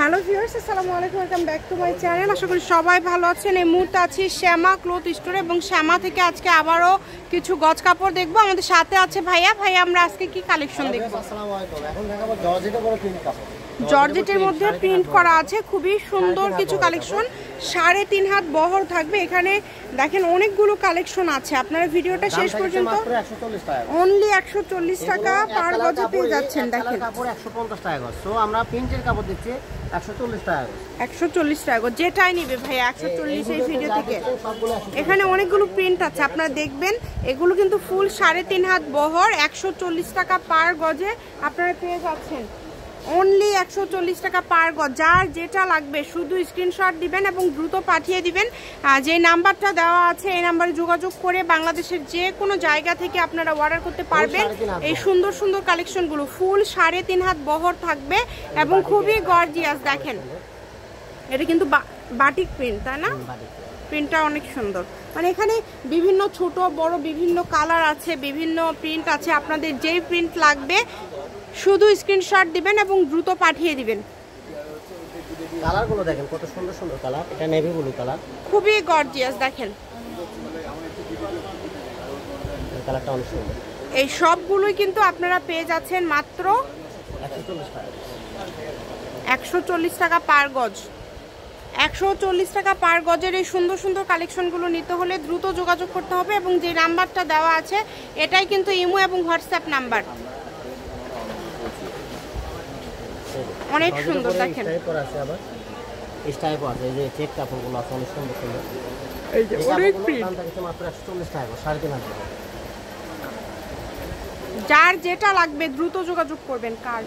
Hello viewers, আসসালামু আলাইকুম, welcome back to my channel. আশা করি সবাই ভালো আছেন। এই মুহূর্তে আছি শ্যামা ক্লথ স্টোরে এবং শ্যামা থেকে আজকে আবারও কিছু গজ কাপড় দেখবো। আমাদের সাথে আছে ভাইয়া। আমরা আজকে কি কালেকশন দেখবো? আসসালামু আলাইকুম। এখন দেখাবো জর্জেটের বড় প্রিন্ট কাপড়। জর্জেটের মধ্যে প্রিন্ট করা আছে, খুবই সুন্দর কিছু কালেকশন। 3.5 হাত বহর থাকবে। এখানে দেখেন অনেকগুলো কালেকশন আছে। আপনারা ভিডিওটা শেষ পর্যন্ত অনলি 140 টাকা পার গজে পেয়ে যাচ্ছেন। দেখেন কাপড় 150 টাকা গজ। সো আমরা প্রিন্টের কাপড় দিচ্ছি 140 টাকা গজ। 140 টাকা গজ, যেটাই নিবে ভাই 140 এই ভিডিও থেকে। এখানে অনেকগুলো প্রিন্ট আছে, আপনারা দেখবেন। এগুলো কিন্তু ফুল 3.5 হাত বহর, 140 টাকা পার গজে আপনারা পেয়ে যাচ্ছেন। অনলি 140 টাকা পার গজ। যার যেটা লাগবে শুধু স্ক্রিনশট দিবেন এবং দ্রুত পাঠিয়ে দিবেন। যে নাম্বারটা দেওয়া আছে এই নাম্বারে যোগাযোগ করে বাংলাদেশের যে কোনো জায়গা থেকে আপনারা অর্ডার করতে পারবেন। এই সুন্দর সুন্দর কালেকশনগুলো ফুল 3.5 হাত বহর থাকবে এবং খুবই গর্জিয়াস। দেখেন এটা কিন্তু বাটিক প্রিন্ট, তাই না? প্রিন্টটা অনেক সুন্দর। মানে এখানে বিভিন্ন ছোট বড় বিভিন্ন কালার আছে, বিভিন্ন প্রিন্ট আছে। আপনাদের যেই প্রিন্ট লাগবে শুধু স্ক্রিনশট দিবেন এবং দ্রুত পাঠিয়ে দিবেন। কালারগুলো দেখেন কত সুন্দর সুন্দর কালার। এটা নেভি ব্লু কালার, খুবই গর্জিয়াস। দেখেন এই কালারটা অনেক সুন্দর। এই সবগুলোই কিন্তু আপনারা পেয়ে যাচ্ছেন মাত্র 140 টাকা পার গজ। 140 টাকা পার গজের এই সুন্দর সুন্দর কালেকশনগুলো নিতে হলে দ্রুত যোগাযোগ করতে হবে এবং যে নাম্বারটা দেওয়া আছে এটাই কিন্তু ইমো এবং হোয়াটসঅ্যাপ নাম্বার। অনেক সুন্দর। দেখেন টাইপর আছে, আবার এই টাইপও আছে। এই যে চেক কাপড়গুলো আছে অনেক সুন্দর সুন্দর। এই যে অনেক প্রিন্ট। দাম থাকে মাত্র 140 টাকা, 3.5 টাকা। যার যেটা লাগবে দ্রুত যোগাযোগ করবেন। কার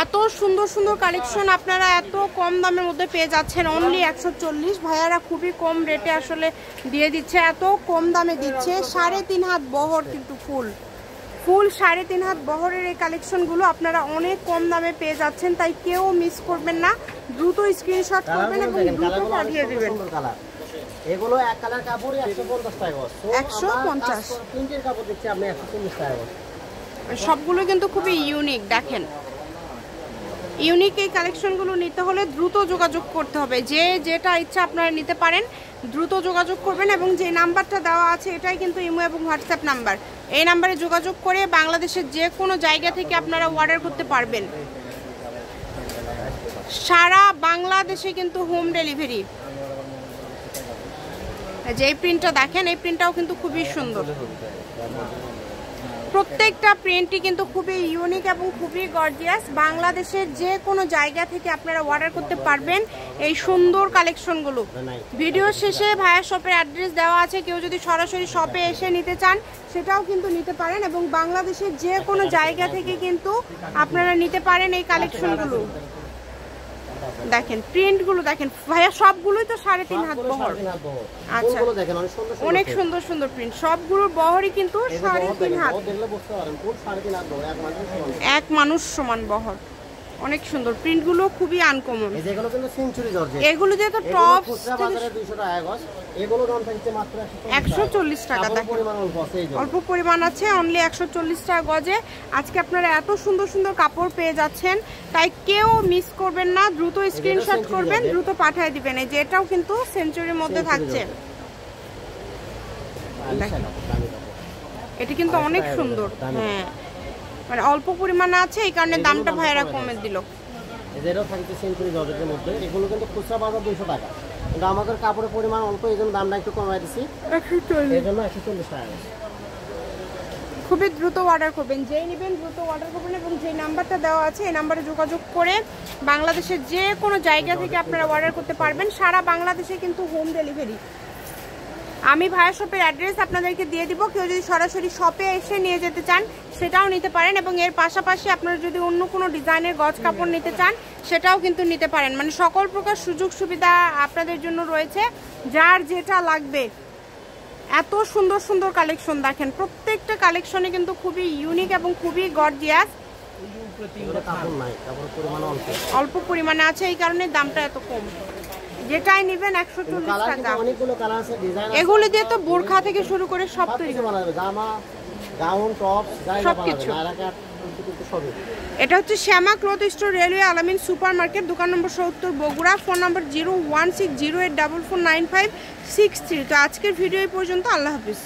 এত সুন্দর সুন্দর কালেকশন আপনারা এত কম দামের মধ্যে পেয়ে যাচ্ছেন অনলি 140। ভাইয়ারা খুবই কম রেটে আসলে দিয়ে দিচ্ছে, এত কম দামে দিচ্ছে। 3.5 হাত বহর কিন্তু ফুল 3.5 হাত বহরের এই কালেকশনগুলো আপনারা অনেক কম দামে পেয়ে যাচ্ছেন। তাই কেউ মিস করবেন না, দ্রুত স্ক্রিনশট করবেন এবং দ্রুত পাঠিয়ে দিবেন। এগুলো এক কালার কাপড়ই 150 টাকা গজ। 150 প্রিন্টের কাপড় দিচ্ছি আপনি 140 টাকা গজ। সবগুলো কিন্তু খুবই ইউনিক। দেখেন ইউনিক এই কালেকশনগুলো নিতে হলে দ্রুত যোগাযোগ করতে হবে। যে যেটা ইচ্ছা আপনারা নিতে পারেন, দ্রুত যোগাযোগ করবেন এবং যে নাম্বারটা দেওয়া আছে এটাই কিন্তু ইমো এবং হোয়াটসঅ্যাপ নাম্বার। এই নাম্বারে যোগাযোগ করে বাংলাদেশের যে কোনো জায়গা থেকে আপনারা অর্ডার করতে পারবেন। সারা বাংলাদেশে কিন্তু হোম ডেলিভারি। যে প্রিন্টটা দেখেন এই প্রিন্টটাও কিন্তু খুবই সুন্দর। প্রত্যেকটা প্রিন্টই কিন্তু খুবই ইউনিক এবং খুবই গর্জিয়াস। বাংলাদেশের যে কোনো জায়গা থেকে আপনারা অর্ডার করতে পারবেন এই সুন্দর কালেকশনগুলো। ভিডিও শেষে ভাইয়া শপের অ্যাড্রেস দেওয়া আছে, কেউ যদি সরাসরি শপে এসে নিতে চান সেটাও কিন্তু নিতে পারেন এবং বাংলাদেশের যে কোনো জায়গা থেকে কিন্তু আপনারা নিতে পারেন এই কালেকশনগুলো। দেখেন প্রিন্টগুলো দেখেন ভাইয়া, সবগুলোই তো 3.5 হাত বহর। আচ্ছা অনেক সুন্দর সুন্দর প্রিন্ট, সবগুলোর বহরই কিন্তু 3.5 হাত। এক মানুষ সমান বহর। অনেক সুন্দর প্রিন্টগুলো, খুবই আনকমন। এগুলো দিয়ে তো টপ 200 টাকা গজ। এগুলো দাম থাকছে মাত্র 140 টাকা। অল্প পরিমাণ আছে, অনলি 140 টাকা গজে। আজকে আপনারা এত সুন্দর সুন্দর কাপড় পেয়ে যাচ্ছেন, তাই কেউ মিস করবেন না। দ্রুত স্ক্রিনশট করবেন, দ্রুত পাঠিয়ে দিবেন। এই যে এটাও কিন্তু সেঞ্চুরির মধ্যে থাকছে। এটা কিন্তু অনেক সুন্দর। হ্যাঁ মানে অল্প পরিমাণে আছে এই কারণে দামটা ভাইরা কমে দিল। এদেরও থাকছে সেঞ্চুরি জর্জেটের মধ্যে। এগুলো কিন্তু খুচরা বাজার 200 টাকা, কিন্তু আমাদের কাপড়ের পরিমাণ অল্প, এই জন্য দামটা একটু কমাই দিচ্ছি। এই জন্য 140 টাকা। খুবই দ্রুত অর্ডার করবেন, যেই নেবেন দ্রুত অর্ডার করবেন এবং যে নাম্বারটা দেওয়া আছে এই নাম্বারে যোগাযোগ করে বাংলাদেশের যে কোনো জায়গা থেকে আপনারা অর্ডার করতে পারবেন। সারা বাংলাদেশে কিন্তু হোম ডেলিভারি। আমি ভাইয়া শপের অ্যাড্রেস আপনাদেরকে দিয়ে দিব, কেউ যদি সরাসরি শপে এসে নিয়ে যেতে চান সেটাও নিতে পারেন এবং এর পাশাপাশি আপনারা যদি অন্য কোনো ডিজাইনের গজ কাপড় নিতে চান সেটাও কিন্তু নিতে পারেন। মানে সকল প্রকার সুযোগ সুবিধা আপনাদের জন্য রয়েছে, যার যেটা লাগবে। এত সুন্দর সুন্দর কালেকশন দেখেন, প্রত্যেকটা কালেকশনে কিন্তু খুবই ইউনিক এবং খুবই গর্জিয়াস। অল্প পরিমাণে আছে এই কারণে দামটা এত কম। যেটাই নেবেন 140 টাকা। এগুলো দিয়ে তো বোরখা থেকে শুরু করে সব তৈরি করা যাবে, জামা, গাউন, টপ, সবকিছু। হবে। এটা হচ্ছে শ্যামা ক্লথ স্টোর, রেলওয়ে আলামিন সুপার মার্কেট, দোকান নম্বর 70 বগুড়া, ফোন নম্বর 01608449563। তো আজকের ভিডিও এই পর্যন্ত, আল্লাহ হাফিজ।